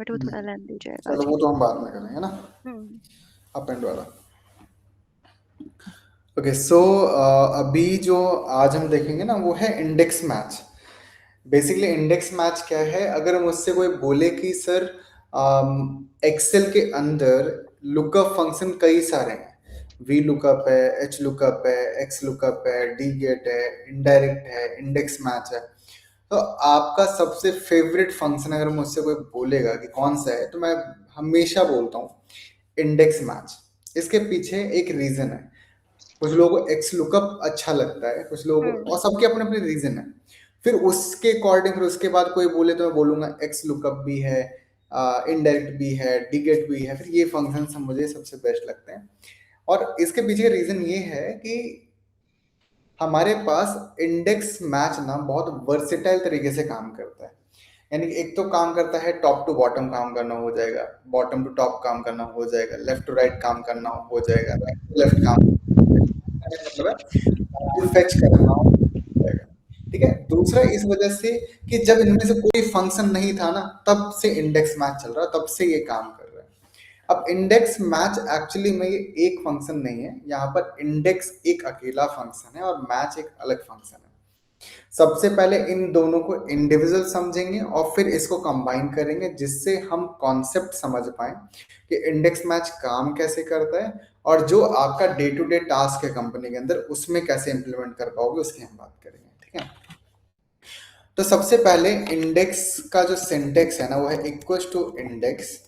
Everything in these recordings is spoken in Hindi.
बट वो थोड़ा लेंथी जाएगा चलो आज वो की। तो हम बाद में करेंगे ना, हम्म। अपेंड वाला। ओके सो अभी जो आज हम देखेंगे ना वो है index match. Basically index match क्या है, अगर मुझसे कोई बोले कि सर एक्सेल के अंदर लुकअप फंक्शन कई सारे हैं, वी लुकअप है, एच लुकअप है, एक्स लुकअप है, डी गेट है, इनडायरेक्ट है, इंडेक्स मैच है, तो आपका सबसे फेवरेट फंक्शन अगर मुझसे कोई बोलेगा कि कौन सा है, तो मैं हमेशा बोलता हूँ इंडेक्स मैच। इसके पीछे एक रीजन है। कुछ लोगों को एक्स लुकअप अच्छा लगता है, कुछ लोगों को, हम्म। और सबके अपने अपने रीजन है। फिर उसके अकॉर्डिंग फिर उसके बाद कोई बोले तो मैं बोलूंगा एक्स लुकअप भी है, इनडायरेक्ट भी है, डिगेट भी है, फिर ये फंक्शन मुझे सबसे बेस्ट लगते हैं। और इसके पीछे रीजन ये है कि हमारे पास इंडेक्स मैच ना बहुत वर्सेटाइल तरीके से काम करता है। यानी कि एक तो काम करता है टॉप टू बॉटम काम करना हो जाएगा, बॉटम टू टॉप काम करना हो जाएगा, लेफ्ट टू राइट काम करना हो जाएगा, राइट टू लेफ्ट काम, मतलब है फेच करना हो जाएगा। ठीक है, दूसरा इस वजह से कि जब इनमें से कोई फंक्शन नहीं था ना, तब से इंडेक्स मैच चल रहा है, तब से ये काम कर रहा है। अब इंडेक्स मैच एक्चुअली में ये एक फंक्शन नहीं है, यहाँ पर इंडेक्स एक अकेला फंक्शन है और मैच एक अलग फंक्शन है। सबसे पहले इन दोनों को इंडिविजुअल समझेंगे और फिर इसको कंबाइन करेंगे, जिससे हम कॉन्सेप्ट समझ पाए कि इंडेक्स मैच काम कैसे करता है और जो आपका डे टू डे टास्क है कंपनी के अंदर उसमें कैसे इंप्लीमेंट कर पाओगे, उसकी हम बात करेंगे। ठीक है, तो सबसे पहले इंडेक्स का जो सिंटेक्स है ना वो है इक्वल टू इंडेक्स,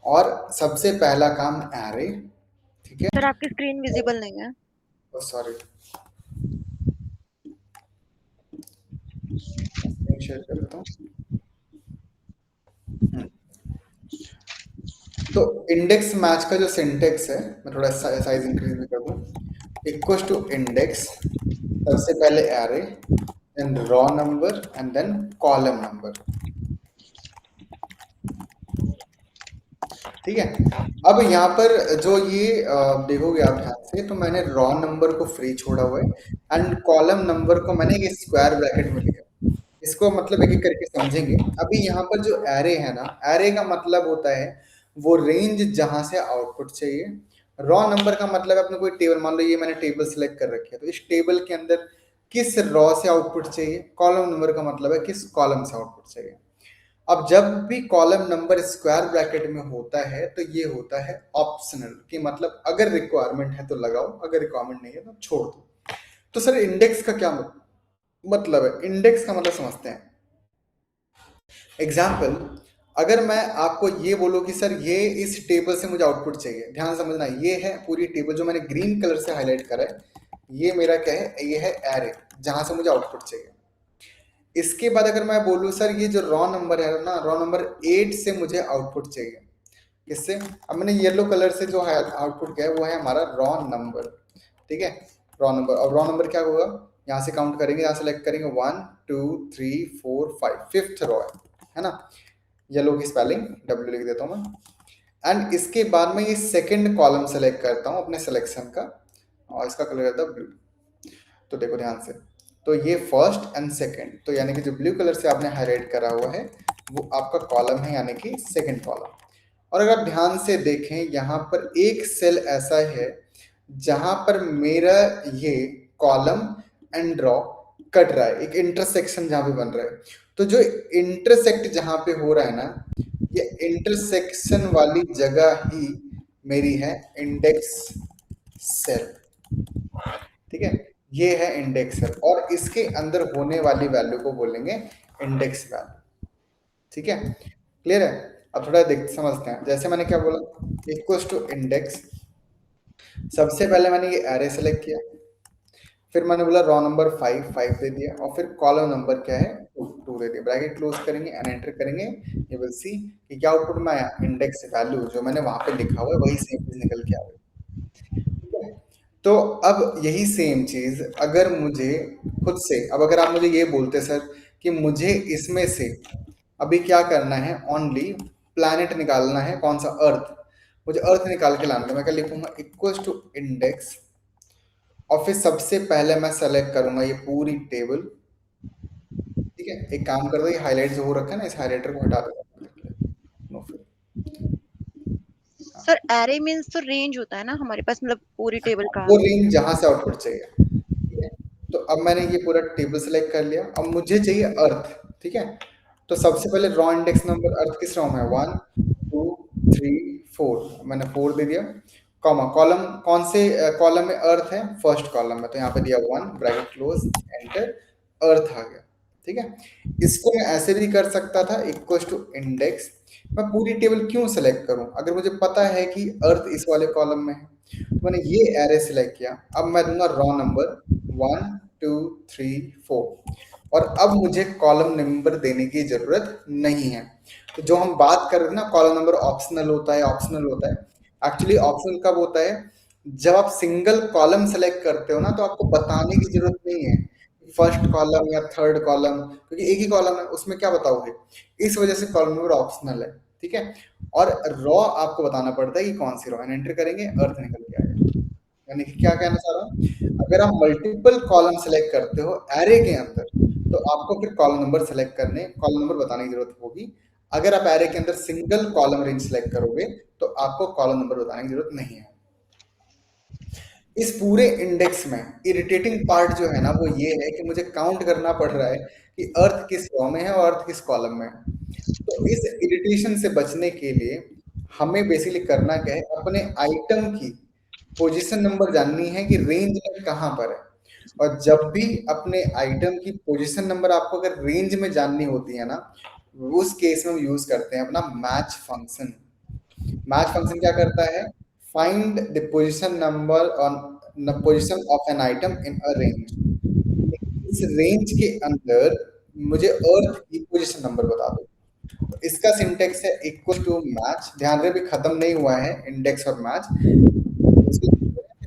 और सबसे पहला काम एरे। ठीक है, सर आपकी स्क्रीन विजिबल नहीं है। सॉरी, शेयर कर देता हूँ। तो इंडेक्स मैच का जो सिंटेक्स है, मैं थोड़ा साइज इंक्रीज भी कर दूं, इक्वल टू इंडेक्स, सबसे पहले array, then row number and then column number. ठीक है, अब यहाँ पर जो ये देखोगे आप ध्यान से, तो मैंने रॉ नंबर को फ्री छोड़ा हुआ है एंड कॉलम नंबर को मैंने एक स्क्वायर ब्रैकेट में लिया। इसको मतलब एक एक करके समझेंगे। अभी यहाँ पर जो एरे है ना, एरे का मतलब होता है वो रेंज जहां से आउटपुट चाहिए। रॉ नंबर का मतलब है अपने कोई टेबल, मान लो ये मैंने टेबल सिलेक्ट कर रखी है, तो इस टेबल के अंदर किस रॉ से आउटपुट चाहिए। कॉलम नंबर का मतलब है किस कॉलम से आउटपुट चाहिए। अब जब भी कॉलम नंबर स्क्वायर ब्रैकेट में होता है तो ये होता है ऑप्शनल, कि मतलब अगर रिक्वायरमेंट है तो लगाओ, अगर रिक्वायरमेंट नहीं है तो छोड़ दो। तो सर इंडेक्स का क्या मतलब है? इंडेक्स का मतलब समझते हैं। एग्जाम्पल, अगर मैं आपको ये बोलूं कि सर ये इस टेबल से मुझे आउटपुट चाहिए, ध्यान से समझना, ये है पूरी टेबल जो मैंने ग्रीन कलर से हाईलाइट करा है, ये मेरा क्या है, ये है एरे जहां से मुझे आउटपुट चाहिए। इसके बाद अगर मैं बोलूं सर ये जो रॉ नंबर है ना, रॉ नंबर 8 से मुझे आउटपुट चाहिए, किससे? अब मैंने येलो कलर से जो है आउटपुट किया है वो है हमारा रॉ नंबर। ठीक है, रॉ नंबर। और रॉ नंबर क्या होगा, यहाँ से काउंट करेंगे, यहाँ सेलेक्ट करेंगे 1 2 3 4 5, फिफ्थ रॉ है ना। येलो की स्पेलिंग डब्ल्यू लिख देता हूँ मैं। एंड इसके बाद में ये सेकंड कॉलम सेलेक्ट करता हूँ अपने सिलेक्शन का, और इसका कलर करता हूँ ब्लू। तो देखो ध्यान से, तो ये फर्स्ट एंड सेकंड, तो यानी कि जो ब्लू कलर से आपने हाईलाइट करा हुआ है वो आपका कॉलम है, यानी कि सेकंड कॉलम। और अगर आप ध्यान से देखें, यहाँ पर एक सेल ऐसा है जहां पर मेरा ये कॉलम एंड रॉ कट रहा है, एक इंटरसेक्शन जहां पे बन रहा है। तो जो इंटरसेक्ट जहां पे हो रहा है ना, ये इंटरसेक्शन वाली जगह ही मेरी है इंडेक्स सेल। ठीक है, ये है इंडेक्स सेल और इसके अंदर होने वाली वैल्यू को बोलेंगे इंडेक्स वैल्यू। ठीक है, क्लियर है? अब थोड़ा देख समझते हैं। जैसे मैंने क्या बोला, इक्वल्स टू इंडेक्स, सबसे पहले मैंने ये एरे सेलेक्ट किया, फिर मैंने बोला रॉ नंबर 5 5 दे दिया, और फिर कॉलम नंबर क्या है 2 2 दे दिया। ब्रैकेट क्लोज करेंगे एंड एंटर करेंगे, यू विल सी कि क्या आउटपुट में आया, इंडेक्स वैल्यू जो मैंने वहां पे लिखा हुआ है वही सेम चीज निकल के आ गई। ठीक है? तो अब यही सेम चीज अगर मुझे खुद से, अब अगर आप मुझे ये बोलते सर कि मुझे इसमें से अभी क्या करना है, ओनली प्लैनेट निकालना है, कौन सा, अर्थ, मुझे अर्थ निकाल के लाना है, मैं क्या लिखूंगा, इक्वल्स टू इंडेक्स, और फिर सबसे पहले मैं सेलेक्ट करूंगा ये पूरी टेबल। ठीक है, एक काम कर दो, ये हाईलाइट जो हो रखा है ना, इस हाईलाइटर को हटा दो। सर एरे मीन्स तो रेंज होता है ना हमारे पास, मतलब पूरी टेबल का। वो रेंज जहां से आउटपुट चाहिए, ठीक है। तो अब मैंने ये पूरा टेबल सेलेक्ट कर लिया, अब मुझे चाहिए अर्थ, ठीक है। तो सबसे पहले रॉ इंडेक्स नंबर अर्थ किस रॉ में है, 1 2 3 4, मैंने 4 दे दिया, कॉमा कॉलम कौन से कॉलम में अर्थ है, फर्स्ट कॉलम में, तो यहाँ पे दिया 1 ब्रैकेट क्लोज एंटर, अर्थ आ गया, ठीक है। इसको मैं ऐसे भी कर सकता था, इक्वल टू इंडेक्स, मैं पूरी टेबल क्यों सेलेक्ट करूं अगर मुझे पता है कि अर्थ इस वाले कॉलम में है। तो मैंने ये एरे सिलेक्ट किया, अब मैं दूंगा रॉ नंबर 1 2 3 4, और अब मुझे कॉलम नंबर देने की जरूरत नहीं है। तो जो हम बात कर रहे थे ना, कॉलम नंबर ऑप्शनल होता है, ऑप्शनल होता है, एक्चुअली ऑप्शनल कब होता है, जब आप सिंगल कॉलम सेलेक्ट करते हो ना, तो आपको बताने की जरूरत नहीं है फर्स्ट कॉलम या थर्ड कॉलम, क्योंकि एक ही कॉलम है, उसमें क्या बताओगे, इस वजह से कॉलम नंबर ऑप्शनल है, ठीक है। और रॉ आपको बताना पड़ता है कि कौन सी रॉ, एंटर करेंगे अर्थ निकल के आएगा। यानी कि क्या कहना चाह रहा हूँ, अगर आप मल्टीपल कॉलम सेलेक्ट करते हो एरे के अंदर, तो आपको फिर कॉलम नंबर सेलेक्ट करने, कॉलम नंबर बताने की जरूरत होगी। अगर आप एरे के अंदर सिंगल कॉलम रेंज सेलेक्ट करोगे, तो आपको कॉलम नंबर बताने की जरूरत नहीं है। इस पूरे इंडेक्स में इरिटेटिंग पार्ट जो है ना, वो ये है कि मुझे काउंट करना पड़ रहा है कि अर्थ किस रॉ में है और अर्थ किस कॉलम में है। तो इस इरिटेशन से बचने के लिए हमें बेसिकली करना क्या है, अपने आइटम की पोजीशन नंबर जाननी है कि रेंज में कहाँ पर है। और जब भी अपने आइटम की पोजीशन नंबर आपको अगर रेंज में जाननी होती है ना, उस केस में हम यूज करते हैं अपना मैच फंक्शन। मैच फंक्शन क्या करता है, find the position number on position of an item in a range, इस रेंज के अंदर मुझे अर्थ की पोजीशन नंबर बता दो। तो इसका सिंटेक्स है इक्वल टू मैच, ध्यान रहे भी खत्म नहीं हुआ है इंडेक्स और मैच,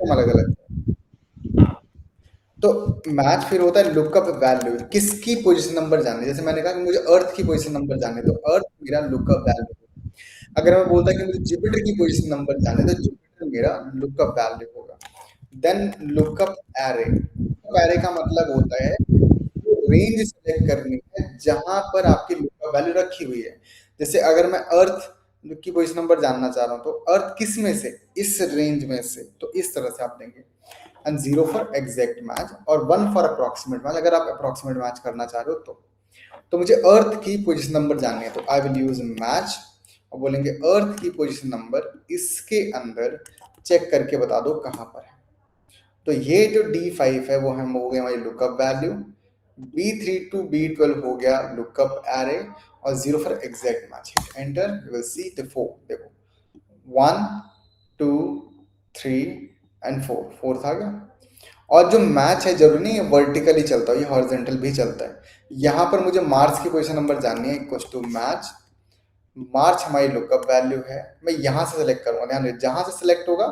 अलग अलग। तो मैच फिर होता है लुकअप वैल्यू, किसकी पोजीशन नंबर जाननी, जैसे मैंने कहा कि मुझे अर्थ की पोजीशन नंबर जाननी, तो अर्थ मेरा लुकअप वैल्यू। अगर मैं बोलता कि मुझे जुपिटर की पोजीशन नंबर जाननी, तो जुपिटर मेरा लुकअप वैल्यू होगा। देन लुकअप एरे, एरे का मतलब होता है रेंज सेलेक्ट करनी है जहां पर आपकी लुकअप वैल्यू रखी हुई है। जैसे अगर मैं अर्थ की पोजीशन नंबर जानना चाह रहा हूं, तो अर्थ किस में से, इस रेंज में से, तो इस तरह से आप देंगे, एंड 0 फॉर एग्जैक्ट मैच और 1 फॉर अप्रोक्सीमेट मैच, अगर आप अप्रोक्सीमेट मैच करना चाह रहे हो तो मुझे अर्थ की पोजीशन नंबर जाननी है, तो आई विल यूज मैच और बोलेंगे अर्थ की पोजीशन नंबर इसके अंदर चेक करके बता दो कहां पर है। तो ये जो D5 है वो हम हो गया हमारी lookup value, B3 to B12 हो गया लुकअप एरे, और 0 for exact match, hit enter, you will see the 4, देखो 1 2 3 एंड 4, फोर्थ आ गया। और जो मैच है जरूरी नहीं है वर्टिकली चलता है, ये हॉरिजॉन्टल भी चलता है। यहाँ पर मुझे मार्च की पोजीशन नंबर जाननी है, इक्वल टू मैच, मार्च हमारी लुकअप वैल्यू है, मैं यहाँ से सेलेक्ट करूंगा, ध्यान रहे जहां से सेलेक्ट होगा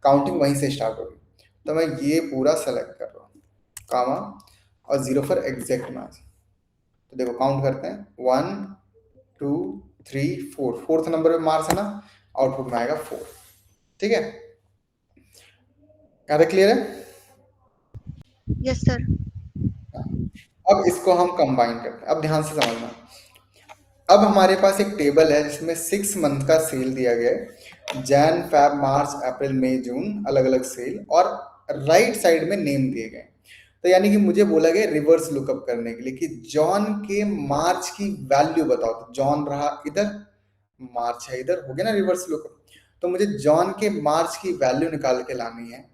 काउंटिंग वहीं से स्टार्ट होगी। तो मैं ये पूरा सेलेक्ट कर रहा हूँ, कामा और 0 फॉर एग्जैक्ट मैच। तो देखो काउंट करते हैं, 1 2 3 4, फोर्थ नंबर पे मार्च है ना, आउटपुट में आएगा 4, ठीक है। क्या क्लियर है? Yes sir. अब इसको हम कंबाइन करते हैं, अब ध्यान से समझना। अब हमारे पास एक टेबल है जिसमें 6 मंथ का सेल दिया गया है, जैन फैब मार्च अप्रैल मई जून, अलग अलग सेल, और राइट साइड में नेम दिए गए। तो यानी कि मुझे बोला गया रिवर्स लुकअप करने के लिए कि जॉन के मार्च की वैल्यू बताओ, तो जॉन रहा इधर, मार्च है इधर, हो गया ना रिवर्स लुकअप। तो मुझे जॉन के मार्च की वैल्यू निकाल के लानी है,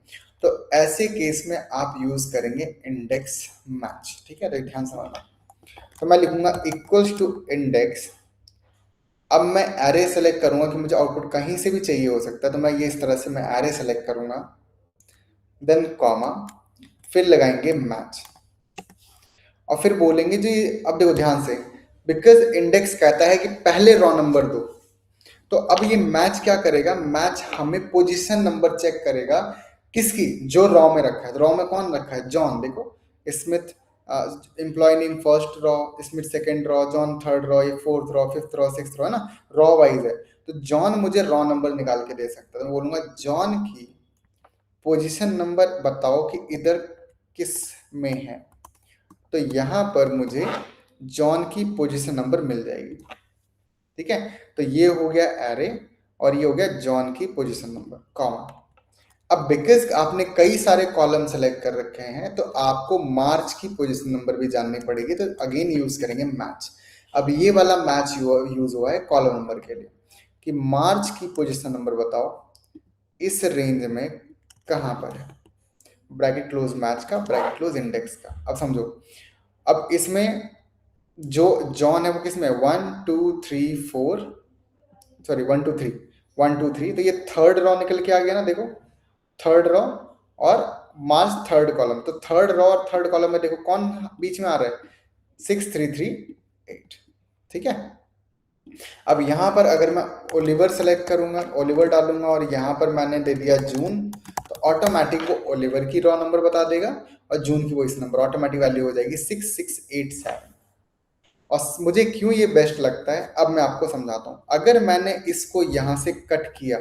तो ऐसे केस में आप यूज करेंगे इंडेक्स मैच, ठीक है। तो ध्यान समझना, तो मैं लिखूंगा इक्वल्स टू इंडेक्स, अब मैं एरे सेलेक्ट करूंगा कि मुझे आउटपुट कहीं से भी चाहिए हो सकता है, तो मैं ये इस तरह से मैं एरे सेलेक्ट करूंगा, देन कॉमा, फिर लगाएंगे मैच, और फिर बोलेंगे जी, अब देखो ध्यान से, बिकॉज इंडेक्स कहता है कि पहले रॉ नंबर दो, तो अब ये मैच क्या करेगा, मैच हमें पोजीशन नंबर चेक करेगा किसकी, जो रॉ में रखा है। रॉ में कौन रखा है, जॉन, देखो Smith employ name first row, Smith second row, John third row, ये fourth row, fifth row, sixth row है ना, रॉ वाइज है। तो जॉन मुझे रॉ नंबर निकाल के दे सकता है, तो मैं बोलूंगा जॉन की पोजीशन नंबर बताओ कि इधर किस में है, तो यहां पर मुझे जॉन की पोजीशन नंबर मिल जाएगी, ठीक है। तो ये हो गया एरे, और ये हो गया जॉन की पोजीशन नंबर, कॉमा। अब बिकॉज आपने कई सारे कॉलम सेलेक्ट कर रखे हैं तो आपको मार्च की पोजीशन नंबर भी जाननी पड़ेगी, तो अगेन यूज करेंगे मैच। अब ये वाला मैच यूज हुआ है कॉलम नंबर के लिए कि मार्च की पोजीशन नंबर बताओ इस रेंज में कहां पर है, ब्रैकेट क्लोज मैच का, ब्रैकेट क्लोज इंडेक्स का। अब समझो, अब इसमें जो जॉन है वो किसमें, 1 2 3 4, सॉरी 1 2 3, 1 2 3, तो ये थर्ड रॉ निकल के आ गया ना, देखो थर्ड रॉ और मार्च थर्ड कॉलम, तो थर्ड रॉ और थर्ड कॉलम में देखो कौन बीच में आ रहा है, 6 3 3 8, ठीक है। अब यहां पर अगर मैं ओलिवर सेलेक्ट करूंगा, ओलिवर डालूंगा और यहां पर मैंने दे दिया जून, तो ऑटोमेटिक वो ओलिवर की रॉ नंबर बता देगा और जून की वो इस नंबर, ऑटोमेटिक वैल्यू हो जाएगी 6687। और मुझे क्यों ये बेस्ट लगता है अब मैं आपको समझाता हूँ। अगर मैंने इसको यहाँ से कट किया,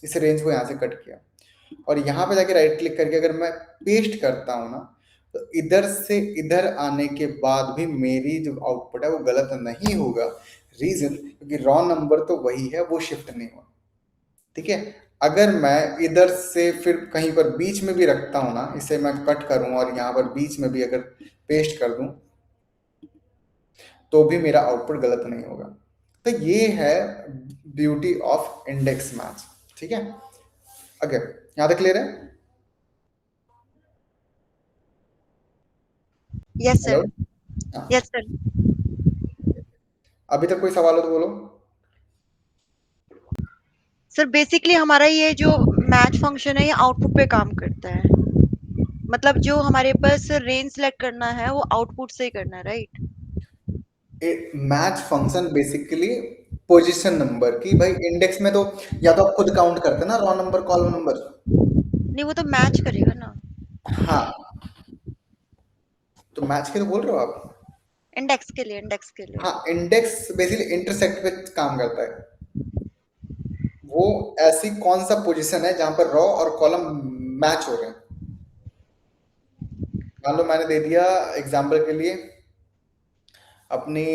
इस रेंज को यहाँ से कट किया और यहाँ पे जाके राइट क्लिक करके अगर मैं पेस्ट करता हूँ ना, तो इधर से इधर आने के बाद भी मेरी जो आउटपुट है वो गलत नहीं होगा। रीजन, क्योंकि रॉ नंबर तो वही है, वो शिफ्ट नहीं हुआ, ठीक है। अगर मैं इधर से फिर कहीं पर बीच में भी रखता हूँ ना, इसे मैं कट करूँ और यहाँ पर बीच में भी अगर पेस्ट कर दूं तो भी मेरा आउटपुट गलत नहीं होगा। तो ये है ब्यूटी ऑफ इंडेक्स मैच, ठीक है। अगर यहां तक क्लियर है? Yes hello. सर। हाँ, यस सर। अभी तक कोई सवाल हो तो बोलो। सर बेसिकली हमारा ये जो मैच फंक्शन है ये आउटपुट पे काम करता है, मतलब जो हमारे पास रेंज सेलेक्ट करना है वो आउटपुट से ही करना है, right? Match function basically position number की, भाई इंडेक्स में तो या तो आप खुद काउंट करते हैं ना रॉ नंबर कॉलम नंबर। नहीं, वो तो मैच करेगा ना। हाँ, तो मैच के तो बोल रहे हो आप। इंडेक्स के लिए, इंडेक्स के लिए। हाँ, इंडेक्स बेसिकली इंटरसेक्ट पे काम करता है। वो ऐसी कौन सा पोजीशन है जहां पर रॉ और कॉलम मैच हो रहे हैं। मान लो मैंने दे दिया एग्जाम्पल के लिए अपनी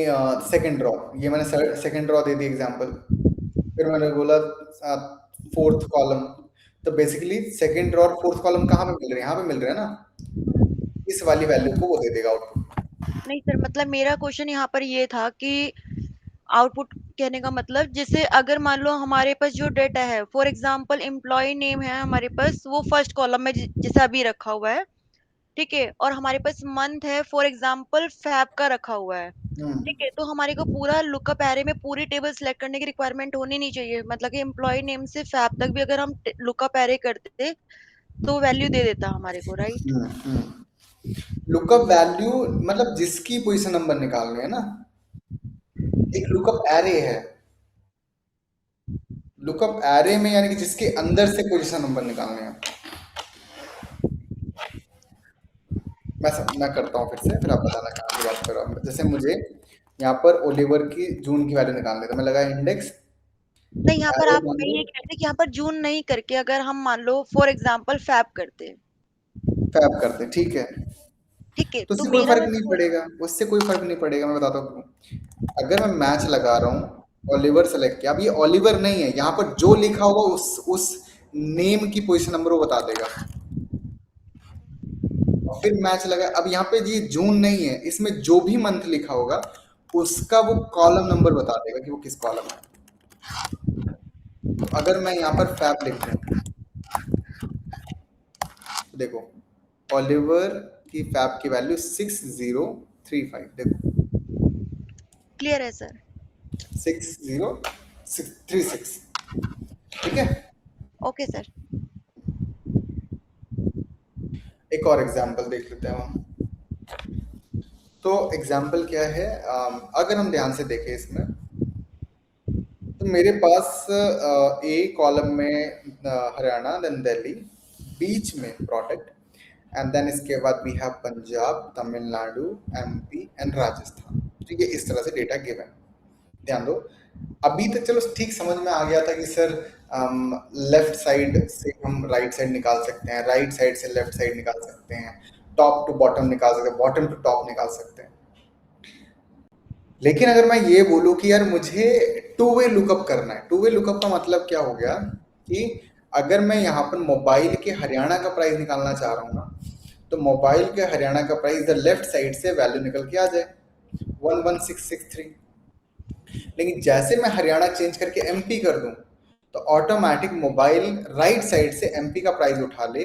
सेकंड रॉ, ये मैंने second raw they the example, फिर मैंने बोला फोर्थ कॉलम, तो बेसिकली सेकंड रॉ और फोर्थ कॉलम कहाँ पे मिल रहे हैं, यहाँ पे मिल रहे हैं ना, इस वाली वैल्यू को वो दे देगा आउटपुट। नहीं सर, मतलब मेरा क्वेश्चन यहाँ पर ये था कि आउटपुट कहने का मतलब, जैसे अगर मान लो हमारे पास जो डेटा है, फॉर एग्जांपल एम्प्लॉय नेम है हमारे पास, वो फर्स्ट कॉलम में जैसे अभी रखा हुआ है, ठीक है, और हमारे पास मंथ है फॉर एग्जांपल फैब का रखा हुआ है, हम्म। ठीक है, तो हमारे को पूरा लुकअप एरे में पूरी टेबल सेलेक्ट करने की रिक्वायरमेंट होनी नहीं चाहिए, मतलब कि एम्प्लॉय नेम से फैब तक भी अगर हम लुकअप एरे करते तो वैल्यू दे देता हमारे को, राइट? लुकअप वैल्यू मतलब जिसकी पोजीशन नंबर निकालने है ना, एक लुकअप एरे है। लुकअप एरे में यानी कि जिसके अंदर से पोजीशन नंबर निकालने हैं। मैं करता हूँ फिर से, फिर आप बताना कहाँ की बात कर रहा हूँ। जैसे मुझे यहाँ पर ओलिवर की जून की वैल्यू निकालनी है, तो मैं लगा इंडेक्स नहीं, यहाँ पर एरे आप मान मैं लो ये कह रही थी कि यहाँ पर जून नहीं करके अगर हम मान लो फॉर एग्जांपल फैब करते, फैब करते, ठीक है। ठीक है, तो तो उससे कोई मेरा फर्क नहीं वैसे पड़ेगा, उससे कोई फर्क नहीं पड़ेगा, मैं बताता हूँ क्यों। अगर मैं मैच लगा रहा हूँ, ओलिवर सेलेक्ट किया, अब ये ओलिवर नहीं है, यहाँ पर जो लिखा होगा उस नेम की पोजीशन नंबर वो बता देगा। और फिर मैच लगा, अब यहाँ पे ये जून नहीं है, इसमें जो भी मंथ लिखा होगा उसका वो कॉलम नंबर बता देगा कि वो किस कॉलम है। तो अगर मैं यहाँ पर फैब लिख दूँ, तो देखो ओलिवर की फैब की वैल्यू 6035, देखो क्लियर है सर। 60636, ठीक है। Okay sir. एक और एग्जांपल देख लेते हैं हम। तो एग्जाम्पल क्या है, अगर हम ध्यान से देखें इसमें, तो मेरे पास ए कॉलम में हरियाणा, देन दिल्ली, बीच में प्रोडक्ट, एंड देन इसके बाद we have Punjab, Tamil Nadu, MP and Rajasthan. ठीक है, इस तरह से डेटा गिवन। ध्यान दो, अभी तक चलो ठीक समझ में आ गया था कि सर लेफ्ट साइड से हम राइट साइड निकाल सकते हैं, राइट साइड से लेफ्ट साइड निकाल सकते हैं, टॉप टू बॉटम निकाल सकते हैं, बॉटम टू टॉप निकाल सकते हैं। लेकिन अगर मैं ये बोलूँ कि यार मुझे टू वे लुकअप करना है, टू वे लुकअप का मतलब क्या हो गया कि अगर मैं यहाँ पर मोबाइल के हरियाणा का प्राइस निकालना चाह रहा हूँ ना, तो मोबाइल के हरियाणा का प्राइस इधर लेफ्ट साइड से वैल्यू निकल के आ जाए 11663। लेकिन जैसे मैं हरियाणा चेंज करके एमपी कर दूं, तो ऑटोमेटिक मोबाइल राइट साइड से एमपी का प्राइस उठा ले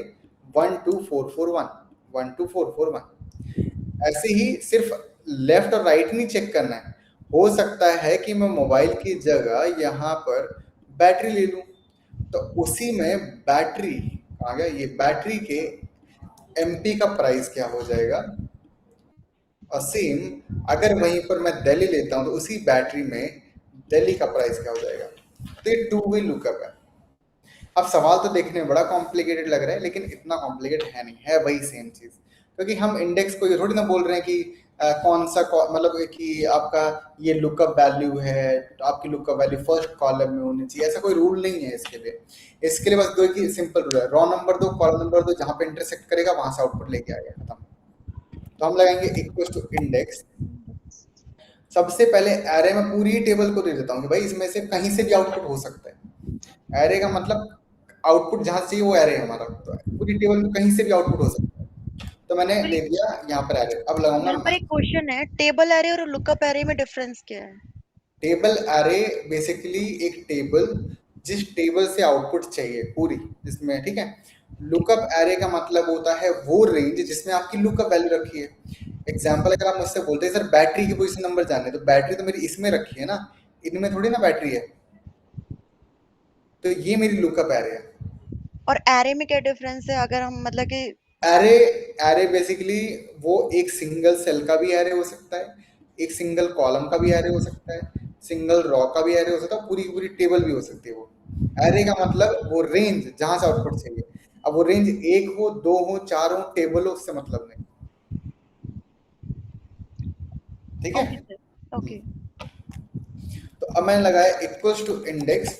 12441, 12441। ऐसे ही सिर्फ लेफ्ट और राइट नहीं चेक करना है, हो सकता है कि मैं मोबाइल की जगह यहाँ पर बैटरी ले लूं, तो उसी में बैटरी आ गया, ये बैटरी के एमपी का प्राइस क्या हो जाएगा। और सेम अगर वहीं पर मैं दिल्ली लेता हूं, तो उसी बैटरी में दिल्ली का प्राइस क्या हो जाएगा। तो ये टू वे लुकअप है। अब सवाल तो देखने में बड़ा कॉम्प्लिकेटेड लग रहा है, लेकिन इतना कॉम्प्लिकेटेड है नहीं, है वही सेम चीज। क्योंकि हम इंडेक्स को ये थोड़ी ना बोल रहे हैं कि कौन सा मतलब कि आपका ये लुकअप वैल्यू है, तो आपकी लुकअप वैल्यू फर्स्ट कॉलम में होनी चाहिए, ऐसा कोई रूल नहीं है इसके लिए। इसके लिए बस दो ही सिंपल रूल है, रॉ नंबर दो, कॉलम नंबर दो, जहां पे इंटरसेक्ट करेगा वहां से आउटपुट लेके आएगा, खत्म। तो हम लगाएंगे इक्वल टू इंडेक्स। सबसे पहले एरे में पूरी टेबल को दे देता हूँ कि भाई इसमें से कहीं से भी आउटपुट हो सकता है। एरे का मतलब आउटपुट जहां से चाहिए वो एरे है हमारा, तो पूरी टेबल में कहीं से भी आउटपुट हो सकता है। तो मैंने तो दे दिया यहाँ पर एरे, अब लगाऊंगा यहाँ पर मैं। एक क्वेश्चन है, टेबल एरे और लुकअप एरे में डिफरेंस क्या है? टेबल एरे बेसिकली एक टेबल, जिस टेबल से आउटपुट चाहिए पूरी, जिसमें, ठीक है। लुकअप एरे का मतलब होता है वो रेंज जिसमें आपकी लुकअप वैल्यू रखी है। एग्जाम्पल अगर आप मुझसे बोलते हैं सर बैटरी की पोजीशन नंबर जानने, तो बैटरी तो मेरी इसमें रखी है ना, इनमें थोड़ी ना बैटरी है। तो ये मेरी लुकअप एरे है। और एरे में क्या डिफरेंस है, अगर हम मतलब कि एरे, एरे बेसिकली वो एक सिंगल सेल का भी एरे हो सकता है, एक सिंगल कॉलम का भी एरे हो सकता है, सिंगल रॉ का भी एरे हो सकता है, पूरी की पूरी टेबल भी हो सकती है वो। एरे का मतलब वो रेंज जहां से आउटपुट चाहिए। अब वो रेंज एक हो, दो हो, चार हो, टेबल हो, उससे मतलब नहीं। ठीक है। Okay sir, okay. तो अब मैंने लगाया इक्वल्स टू इंडेक्स।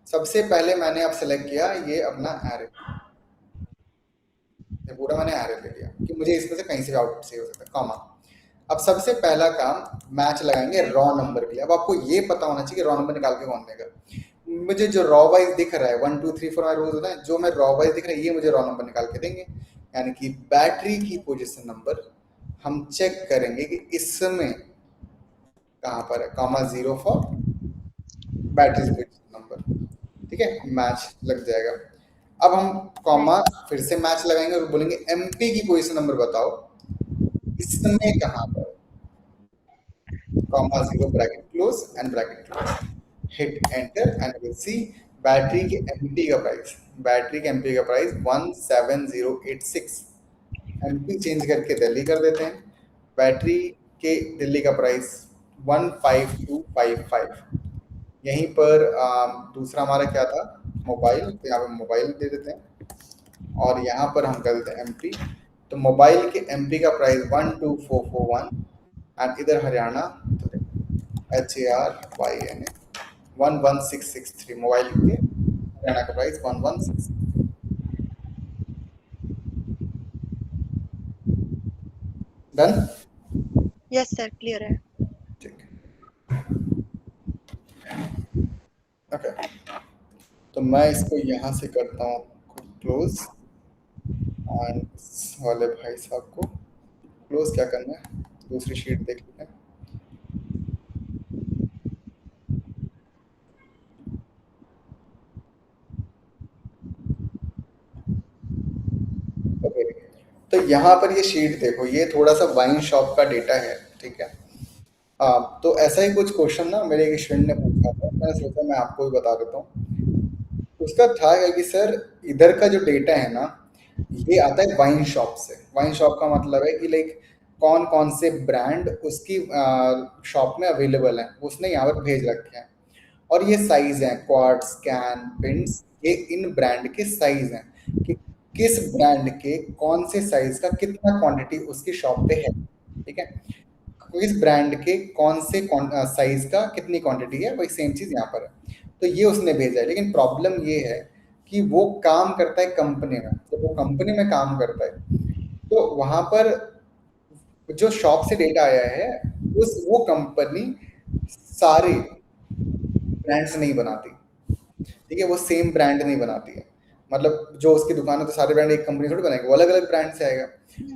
सबसे पहले मैंने अब सेलेक्ट किया ये अपना एरे, ये पूरा मैंने एरे ले लिया कि मुझे इसमें से कहीं से भी आउटपुट चाहिए हो सकता है, कॉमा। अब सबसे पहला काम मैच लगाएंगे रॉ नंबर के लिए। अब आपको ये पता होना चाहिए कि रॉ नंबर निकाल के कौन देगा। मुझे जो रॉ वाइज दिख रहा है 1 2 3 4 मैं रोज होता है, जो मैं रॉ वाइज दिख रहा है ये मुझे रॉ नंबर निकाल के देंगे। यानी कि बैटरी की पोजीशन नंबर हम चेक करेंगे कि इसमें कहाँ पर है, comma 0 for battery position number. ठीक है, मैच लग जाएगा। अब हम कॉमा फिर से मैच लगाएंगे और बोलेंगे एमपी की पोजीशन नंबर बताओ, इसमें कहाँ पर, comma 0 bracket close and bracket close, hit enter and we'll see battery के एमपी का प्राइस, बैटरी के एमपी का प्राइस 17086। एमपी चेंज करके दिल्ली कर देते हैं। बैटरी के दिल्ली का प्राइस 15255। यहीं पर दूसरा हमारा क्या था, मोबाइल, तो यहाँ पे मोबाइल दे देते हैं और यहाँ पर हम कर देते हैं एमपी। तो मोबाइल के एमपी का प्राइस 12441 एंड इधर हरियाणा, तो HARYANA 11663। मोबाइल के हरियाणा का price 116। Done. Yes sir, clear है। ठीक, ओके। तो मैं इसको यहाँ से करता हूँ क्लोज, एंड वाले भाई साहब को क्लोज क्या करना है, दूसरी शीट देख लेते हैं। ओके, तो यहाँ पर ये शीट देखो, ये थोड़ा सा वाइन शॉप का डेटा है, ठीक है। तो ऐसा ही कुछ क्वेश्चन ना मेरे एक स्टूडेंट ने पूछा था, मैंने सोचा मैं आपको भी बता देता हूँ। उसका था क्या कि सर इधर का जो डेटा है ना, ये आता है वाइन शॉप से। वाइन शॉप का मतलब है कि लाइक कौन कौन से ब्रांड उसकी शॉप में अवेलेबल हैं, उसने यहाँ पर भेज रखे हैं। और ये साइज हैं, क्वार्ट्स, कैन, पिंस, ये इन ब्रांड के साइज हैं कि किस ब्रांड के कौन से साइज का कितना क्वांटिटी उसकी शॉप पे है। ठीक है, इस ब्रांड के कौन से साइज का कितनी क्वांटिटी है, वही सेम चीज यहाँ पर है। तो ये उसने भेजा है, लेकिन प्रॉब्लम ये है कि वो काम करता है कंपनी में। जब वो कंपनी में काम करता है तो वहां पर जो शॉप से डेटा आया है उस वो कंपनी सारे ब्रांड्स नहीं बनाती, ठीक है, वो सेम ब्रांड नहीं बनाती है। मतलब जो उसकी दुकान है तो सारे ब्रांड एक कंपनी थोड़ी बनाएगी, वो अलग अलग ब्रांड से आएगा।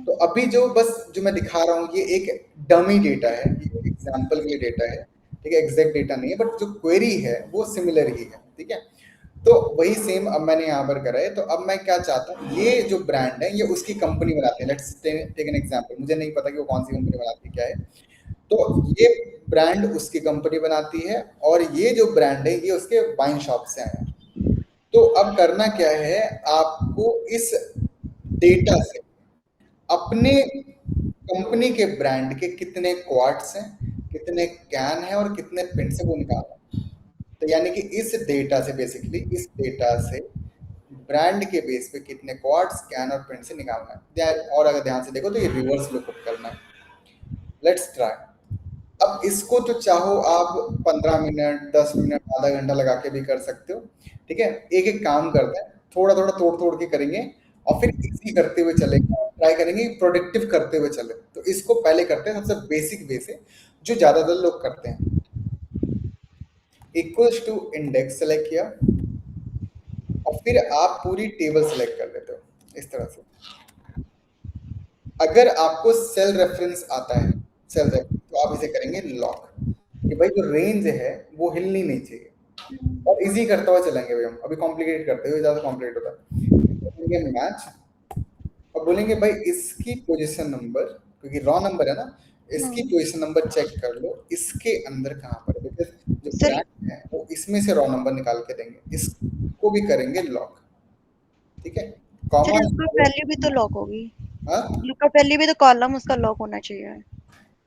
तो अभी जो बस जो मैं दिखा रहा हूँ ये एक डमी डेटा है, ये एग्जाम्पल के लिए डेटा है, ठीक है, एग्जैक्ट डेटा नहीं है, बट जो क्वेरी है वो सिमिलर ही है, ठीक है। तो वही सेम अब मैंने यहाँ पर करा है। तो अब मैं क्या चाहता हूँ, ये जो ब्रांड है ये उसकी कंपनी बनाती है। लेट्स टेक एन एग्जांपल, मुझे नहीं पता कि वो कौन सी कंपनी बनाती है क्या है। तो ये ब्रांड उसकी कंपनी बनाती है और ये जो ब्रांड है ये उसके वाइन शॉप से आया। तो अब करना क्या है, आपको इस डेटा से अपने कंपनी के ब्रांड के कितने क्वार्ट्स हैं, कितने कैन हैं और कितने पिंट्स हैं वो निकालना है। तो यानी कि इस डेटा से, बेसिकली इस डेटा से ब्रांड के बेस पे कितने क्वार्ट्स कैन और पिंट्स से निकालना है। और अगर ध्यान से देखो तो ये रिवर्स लुकअप करना है। Let's try. अब इसको तो चाहो आप 15 मिनट, 10 मिनट, आधा घंटा लगा के भी कर सकते हो, ठीक है। एक एक काम करते हैं, थोड़ा थोड़ा तोड़ तोड़ के करेंगे और फिर इजी करते हुए चलेंगे, ट्राई करेंगे प्रोडक्टिव करते हुए चले। तो इसको पहले करते हैं सबसे बेसिक वे से, जो ज्यादातर लोग करते हैं। इक्वल्स टू इंडेक्स सेलेक्ट किया और फिर आप पूरी टेबल सेलेक्ट कर लेते हो इस तरह से। अगर आपको सेल रेफरेंस आता है, सेल रेफरेंस, तो आप इसे करेंगे लॉक, कि भाई जो रेंज है वो हिलनी नहीं चाहिए। और इजी करते हुए चलेंगे भाई, हम अभी कॉम्प्लिकेट करते हुए ज्यादा कॉम्प्लिकेट होता है। करेंगे मैच और बोलेंगे भाई इसकी पोजीशन नंबर, क्योंकि रॉ नंबर है ना, इसकी पोजीशन नंबर चेक कर लो इसके अंदर कहाँ पर है, बिकॉज जो सर ब्रांड है वो इसमें से रॉ नंबर निकाल के देंगे। इसको भी करेंगे लॉक, ठीक है, सर कॉमा। इसका वैल्यू भी तो लॉक होगी। हाँ, लुकअप वैल्यू भी तो कॉलम उसका लॉक होना चाहिए।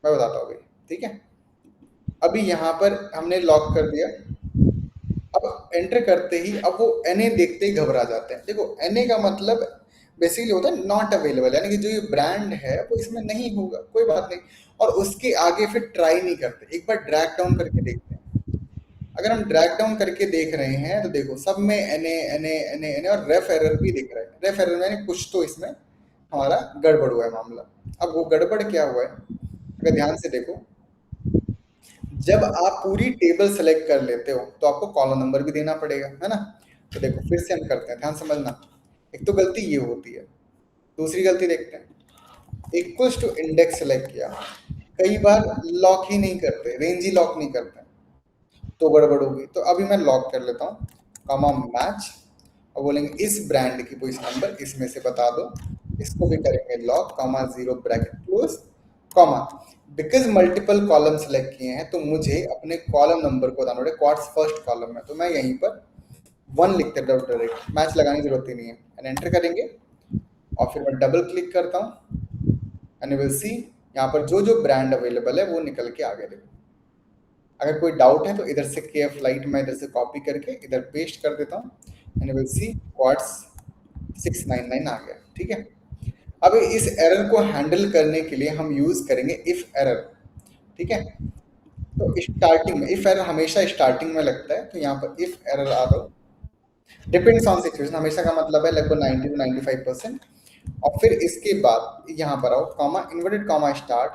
मैं बताता हूँ भाई, ठीक है। अभी यहाँ पर हमने लॉक कर दिया। अब एंटर करते ही अब वो एनए देखते ही घबरा जाते हैं। देखो एनए का मतलब बेसिकली होता है नॉट अवेलेबल, यानी कि जो ये ब्रांड है वो इसमें नहीं होगा, कोई बात नहीं। और उसके आगे फिर ट्राई नहीं करते, एक बार ड्रैग डाउन करके देखते हैं। अगर हम ड्रैग डाउन करके देख रहे हैं तो देखो सब में एनए एनए एनए एनए और रेफ एरर भी दिख रहा है। रेफ एरर यानी कुछ तो इसमें हमारा गड़बड़ हुआ है मामला। अब वो गड़बड़ क्या हुआ है, अगर ध्यान से देखो, जब आप पूरी टेबल सेलेक्ट कर लेते हो तो आपको कॉलम नंबर भी देना पड़ेगा, है ना। तो देखो फिर से हम करते हैं, ध्यान समझना। एक तो गलती ये होती है, दूसरी गलती देखते हैं। इक्वल्स टू इंडेक्स सेलेक्ट किया, कई बार लॉक ही नहीं करते, रेंज ही लॉक नहीं करते, तो गड़बड़ होगी। तो अभी मैं लॉक कर लेता हूँ, कॉमा मैच, और बोलेंगे इस ब्रांड की पोजीशन नंबर इसमें से बता दो। इसको भी करेंगे lock, comma zero bracket close, comma. Because multiple column select किए हैं तो मुझे अपने कॉलम नंबर को बताना पड़ेगा। क्वार्ट्स फर्स्ट कॉलम है तो मैं यहीं पर 1 लिखते हैं, डायरेक्ट मैच लगाने की जरूरत ही नहीं है। एंड एंटर करेंगे और फिर मैं डबल क्लिक करता हूँ एंड यू विल सी यहाँ पर जो जो ब्रांड अवेलेबल है वो निकल के आ गया। देखो अगर कोई डाउट है तो इधर से के फ्लाइट मैं इधर से कॉपी करके इधर पेस्ट कर देता हूँ and you will C quartz 699 आ गया, ठीक है। अब इस एरर को हैंडल करने के लिए हम यूज करेंगे इफ एरर, ठीक है। तो स्टार्टिंग में इफ एरर हमेशा स्टार्टिंग में लगता है, तो यहाँ पर इफ एरर आ दो, डिपेंड्स ऑन सिचुएशन, हमेशा का मतलब है लगभग 90 to 95%। और फिर इसके बाद यहाँ पर आओ, कॉमा इन्वर्टेड कॉमा स्टार्ट,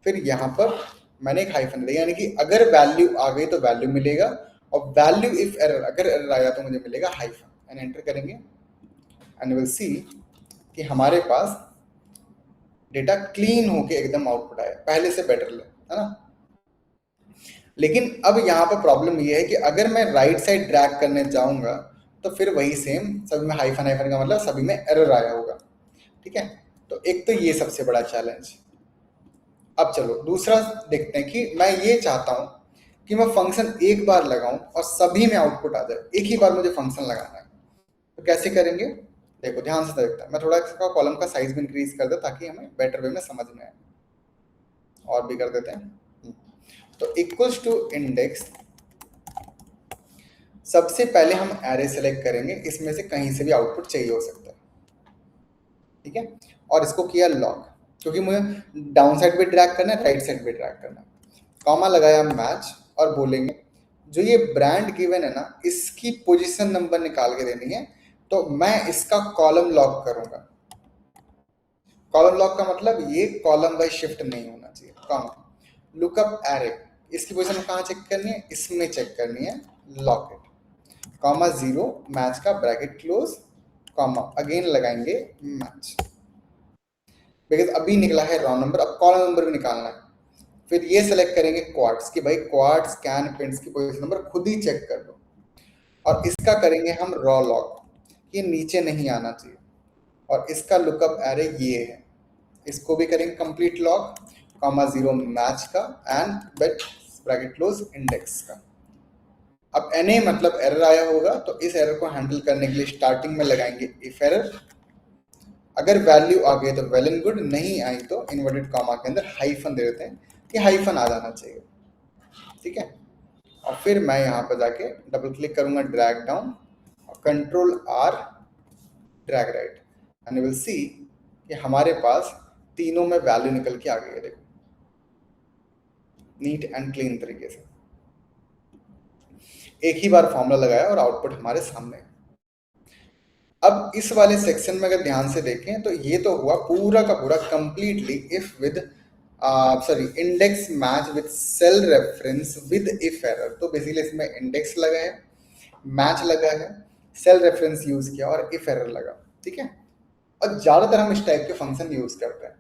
फिर यहाँ पर मैंने एक हाइफन दिया, यानी कि अगर वैल्यू आ गई तो वैल्यू मिलेगा, और वैल्यू इफ एरर अगर एरर आया तो मुझे मिलेगा हाइफन। एंड एंटर करेंगे एंड विल सी कि हमारे पास डेटा क्लीन होके एकदम आउटपुट आया, पहले से बेटर है ना। लेकिन अब यहाँ पर प्रॉब्लम ये है कि अगर मैं राइट साइड ड्रैग करने जाऊंगा तो फिर वही सेम सभी में हाइफन, हाइफन का मतलब सभी में एरर आया होगा, ठीक है। तो एक तो ये सबसे बड़ा चैलेंज। अब चलो दूसरा देखते हैं कि मैं ये चाहता हूं कि मैं फंक्शन एक बार लगाऊं और सभी में आउटपुट आ जाए, एक ही बार मुझे फंक्शन लगाना है। तो कैसे करेंगे, देखो ध्यान से देखते हैं। मैं थोड़ा इसका कॉलम का साइज भी इंक्रीज कर दे ताकि हमें बेटर वे में समझ में आए, और भी कर देते हैं। तो इक्वल्स टू इंडेक्स, सबसे पहले हम एरे सेलेक्ट करेंगे, इसमें से कहीं से भी आउटपुट चाहिए हो सकता है, ठीक है। और इसको किया लॉक, क्योंकि मुझे डाउन साइड पे ड्रैग करना है, राइट साइड पे ड्रैग करना है। कॉमा लगाया मैच और बोलेंगे जो ये ब्रांड गिवन है ना इसकी पोजीशन नंबर निकाल के देनी है, तो मैं इसका कॉलम लॉक करूंगा। कॉलम लॉक का मतलब ये कॉलम बाय शिफ्ट नहीं होना चाहिए, कॉमा। लुकअप एरे, इसकी पोजीशन कहाँ चेक करनी है, इसमें चेक करनी है, लॉक इट, कॉमा 0 मैच का ब्रैकेट क्लोज, कॉमा अगेन लगाएंगे मैच, बिकॉज अभी निकला है रॉ नंबर, अब कॉलम नंबर भी निकालना है। फिर ये सेलेक्ट करेंगे क्वाड्स की भाई क्वाड्स कैन पिंस की पोजीशन नंबर खुद ही चेक कर लो, और इसका करेंगे हम रॉ लॉक, ये नीचे नहीं आना चाहिए, और इसका लुकअप एरे ये है, इसको भी करेंगे कंप्लीट लॉक, कॉमा 0 मैच का end bet bracket close index का। अब एनए मतलब एरर आया होगा, तो इस एरर को हैंडल करने के लिए स्टार्टिंग में लगाएंगे इफ एरर, अगर वैल्यू आ गई तो वेल एंड गुड, नहीं आई तो इन्वर्टेड कॉमा के अंदर हाइफन दे देते हैं कि हाइफन आ जाना चाहिए, ठीक है। और फिर मैं यहाँ पर जाके डबल क्लिक करूंगा ड्रैग डाउन और control R drag right, and you will see कि हमारे पास तीनों में वैल्यू निकल के आ गई है, देखो नीट एंड क्लीन तरीके से, एक ही बार फॉर्मूला लगाया और आउटपुट हमारे सामने है। अब इस वाले सेक्शन में अगर ध्यान से देखें तो ये तो हुआ पूरा का पूरा completely if with sorry index match with cell reference with if error, तो बेसिकली इसमें इंडेक्स लगा है, मैच लगा है, सेल रेफरेंस यूज किया और इफ एरर लगा, ठीक है। और ज्यादातर हम इस टाइप के फंक्शन यूज करते हैं,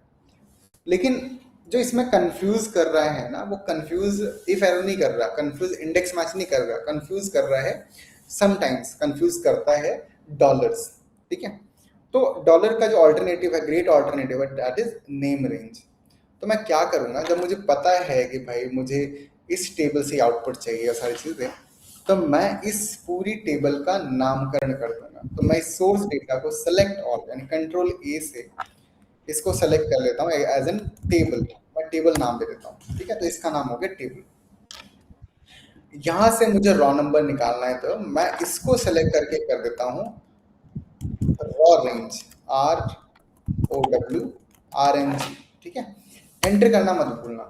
लेकिन जो इसमें कंफ्यूज कर रहा है ना, वो कंफ्यूज इफ एरर नहीं कर रहा, कंफ्यूज इंडेक्स मैच नहीं कर रहा, कंफ्यूज कर रहा है समटाइम्स कंफ्यूज करता है डॉलर्स, ठीक है। तो डॉलर का जो ऑल्टरनेटिव है, ग्रेट ऑल्टरनेटिव है, दैट इज नेम रेंज। तो मैं क्या करूंगा, जब मुझे पता है कि भाई मुझे इस टेबल से आउटपुट चाहिए और सारी चीजें, तो मैं इस पूरी टेबल का नामकरण कर दूंगा। तो मैं इस सोर्स डेटा को सेलेक्ट ऑल यानी कंट्रोल ए से इसको सेलेक्ट कर लेता हूँ एज एन टेबल, मैं टेबल नाम दे देता हूँ, ठीक है। तो इसका नाम हो गया टेबल। यहां से मुझे रॉ नंबर निकालना है, तो मैं इसको सेलेक्ट करके कर देता हूँ row range, R O W R N G, ठीक है। एंटर करना मत भूलना,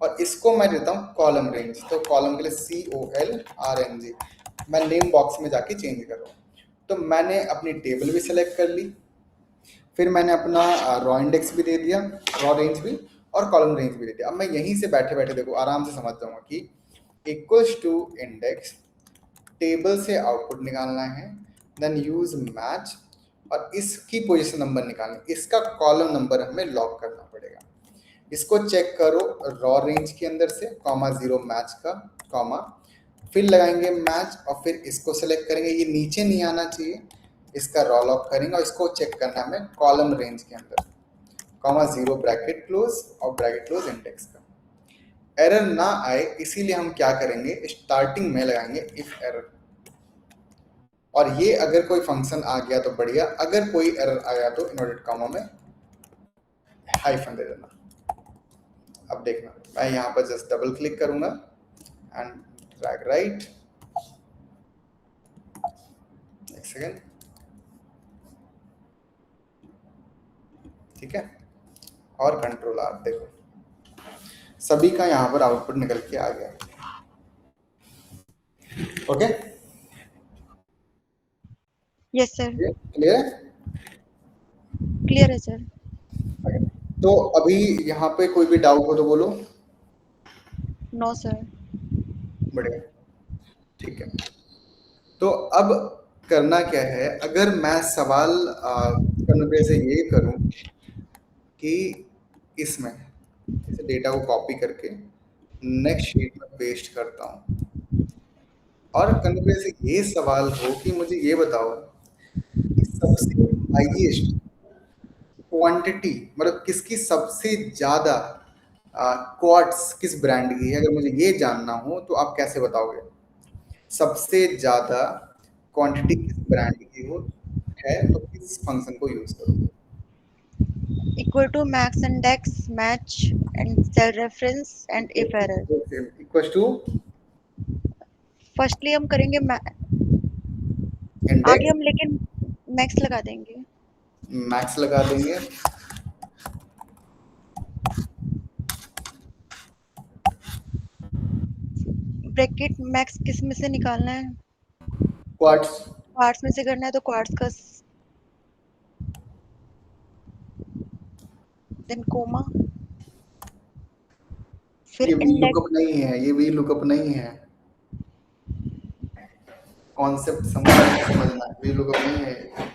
और इसको मैं देता हूँ कॉलम रेंज, तो कॉलम के लिए C O L R N G, मैं नेम बॉक्स में जाके चेंज कर रहा हूँ। तो मैंने अपनी टेबल भी सेलेक्ट कर ली, फिर मैंने अपना रॉ इंडेक्स भी दे दिया, रॉ रेंज भी, और कॉलम रेंज भी दे दिया। अब मैं यहीं से बैठे बैठे देखो आराम से समझ जाऊंगा कि इक्वल्स टू इंडेक्स, टेबल से आउटपुट निकालना है, देन यूज मैच, और इसकी पोजीशन नंबर निकालनी, इसका कॉलम नंबर हमें लॉक करना पड़ेगा। इसको चेक करो रॉ रेंज के अंदर से, कॉमा 0 मैच का, कॉमा फिर लगाएंगे मैच, और फिर इसको सेलेक्ट करेंगे, ये नीचे नहीं आना चाहिए, इसका रॉ लॉक करेंगे, और इसको चेक करना है हमें कॉलम रेंज के अंदर, कॉमा 0 ब्रैकेट क्लोज और ब्रैकेट क्लोज इंडेक्स का। एरर ना आए इसीलिए हम क्या करेंगे, स्टार्टिंग में लगाएंगे इफ एरर, और ये अगर कोई फंक्शन आ गया तो बढ़िया, अगर कोई एरर आया तो इन्वर्टेड कॉमा में हाइफन दे देना। अब देखना, मैं यहाँ पर जस्ट डबल क्लिक करूंगा एंड ड्रैग राइट, एक सेकेंड, ठीक है, और कंट्रोल आर, देखो सभी का यहाँ पर आउटपुट निकल के आ गया, ओके। Yes sir. क्लियर है? क्लियर है सर। Okay. तो अभी यहाँ पे कोई भी डाउट हो तो बोलो। No sir. बढ़िया, ठीक है। तो अब करना क्या है, अगर मैं सवाल करने से ये करूं कि इसमें इस डेटा को कॉपी करके नेक्स्ट शीट में पेस्ट करता हूं, और करने से ये सवाल हो कि मुझे ये बताओ कि सबसे हाईएस्ट क्वांटिटी, मतलब किसकी सबसे ज्यादा क्वार्ट्स किस ब्रांड की है, अगर मुझे ये जानना हो तो आप कैसे बताओगे? सबसे ज्यादा क्वांटिटी किस ब्रांड की हो है, तो किस फंक्शन को यूज करोगे? Equal to max index match and cell reference and if error. Equal to firstly हम करेंगे आगे इंडेक्स हम लेकिन मैक्स लगा देंगे। मैक्स लगा देंगे, ब्रैकेट मैक्स किस में से निकालना है? क्वार्ट्स, क्वार्ट्स में से करना है तो क्वार्ट्स का, देन कोमा, फिर ये वी इंडेक्स। लुकअप नहीं है, ये वी लुकअप नहीं है। कॉन्सेप्ट समझना है, वी लुकअप नहीं है।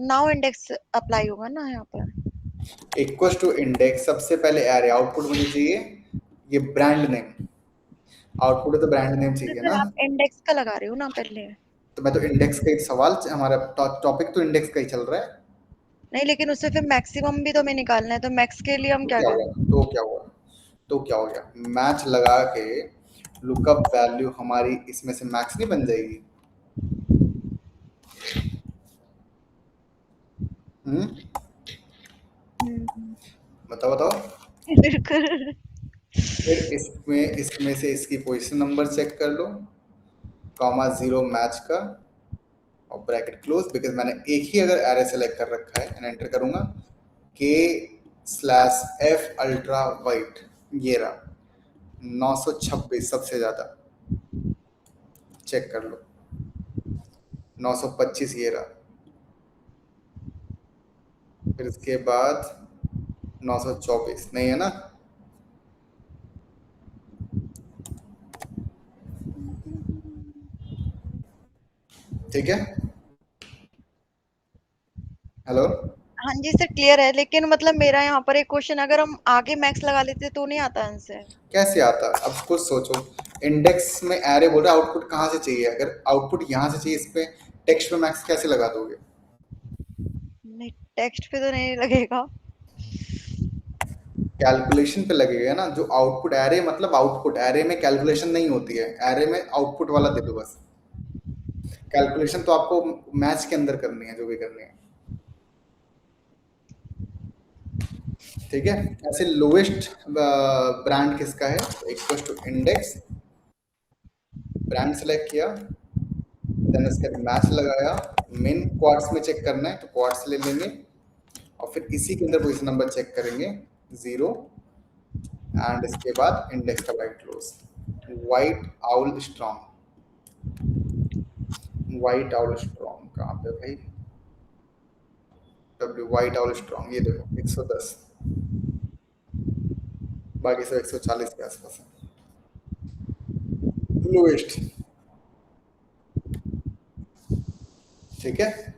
नाउ इंडेक्स अप्लाई होगा ना यहाँ पर। इक्वल टू इंडेक्स, सबसे पहले एरे आउटपुट मुझे चाहिए, ये ब्रांड नेम, आउटपुट है तो ब्रांड नेम तो चाहिए सर ना। आप इंडेक्स का लगा रहे हो ना पहले। तो मैं तो इंडेक्स का एक सवाल, हमारा टॉपिक तो इंडेक्स का ही चल रहा है। नहीं, लेकिन उससे फिर मैक्सिमम भी तो हमें निकालना है, तो मैक्स के लिए हम तो क्या क्या करें। हुआ, तो क्या हो गया, मैच लगा के लुकअप वैल्यू हमारी इसमें से मैक्स नहीं बन जाएगी। हम्म, हम्म। बताओ बताओ। बिल्कुल। फिर इसमें इसमें से इसकी पोजीशन नंबर चेक कर लो, कॉमा जीरो मैच का, और ब्रैकेट क्लोज, बिकॉज मैंने एक ही अगर एरे सेलेक्ट कर रखा है, एंड एंटर करूंगा, K slash F ultra white, ये रहा 926 सबसे ज्यादा, चेक कर लो, 925 ये रहा, फिर इसके बाद 924 नहीं है ना। ठीक है, हेलो। हाँ जी सर, क्लियर है, लेकिन मतलब मेरा यहाँ पर एक क्वेश्चन, अगर हम आगे मैक्स लगा लेते तो नहीं आता आंसर। कैसे आता, अब कुछ सोचो, इंडेक्स में एरे बोल रहा है, आउटपुट कहाँ से चाहिए, अगर आउटपुट यहाँ से चाहिए, इस पे टेक्स्ट पे मैक्स कैसे लगा दोगे। नहीं, टेक्स्ट पे तो नहीं लगेगा। कैलकुलेशन पे लगेगा ना, जो आउटपुट एरे, मतलब आउटपुट एरे में कैलकुलेशन नहीं होती है, एरे में आउटपुट वाला दे दो बस, कैलकुलेशन तो आपको मैच के अंदर करनी है, जो भी करनी है। ठीक है, ऐसे लोएस्ट ब्रांड किसका है, equal to index, brand select किया, देन इसके मैच लगाया, मेन क्वार्ट्स में चेक करना है तो क्वार्ट्स ले लेंगे, और फिर इसी के अंदर पोजीशन नंबर चेक करेंगे, जीरो, एंड इसके बाद इंडेक्स का white close, white owl strong, white owl strong कहाँ पे भाई, डब्ल्यू वाइट आउल स्ट्रॉन्ग, ये देखो 110, बाकी सब 140 के आसपास है, लोएस्ट। ठीक है,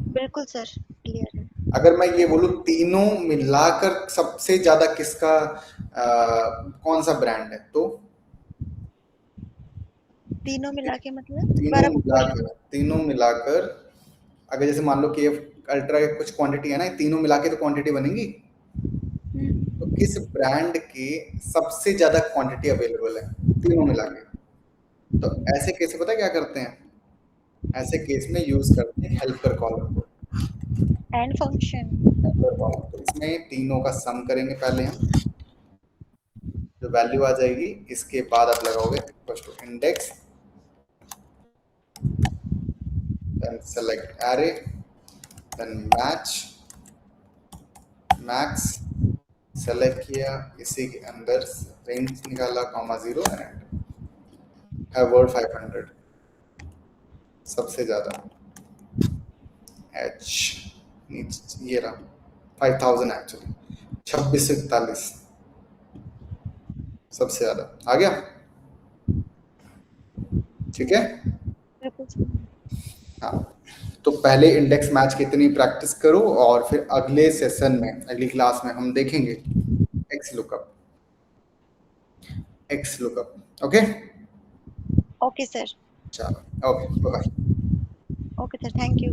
बिल्कुल सर, क्लियर है। अगर मैं ये बोलूं तीनों मिलाकर सबसे ज्यादा किसका, कौन सा ब्रांड है, तो तीनों मिला के मतलब दोबारा क्वेश्चन। तीनों मिलाकर, अगर जैसे मान लो कि अल्ट्रा की कुछ क्वांटिटी है ना, तीनों मिला के तो क्वांटिटी बनेगी, तो किस ब्रांड की सबसे ज्यादा क्वांटिटी अवेलेबल है तीनों मिला के, तो ऐसे केस में पता है क्या करते हैं, ऐसे केस में यूज करते हैं हेल्पर कॉलम को, एंड फंक्शन। हेल्पर कॉलम, तो इसमें तीनों का सम करेंगे पहले हम, जो वैल्यू आ जाएगी इसके बाद आप लगाओगे equal to index, then select array, then match max, select किया, इसी के अंदर रेंज निकाला, कॉमा जीरो, एंड है वर्ड 500 सबसे ज्यादा, एच नीचे ये रहा 5000 एक्चुअली, 26 से 41 सबसे ज्यादा आ गया। ठीक है, बिल्कुल सर। हाँ, तो पहले इंडेक्स मैच की इतनी प्रैक्टिस करो, और फिर अगले सेशन में, अगली क्लास में हम देखेंगे X lookup, okay. Okay sir. चलो, okay, bye. Okay sir, thank you.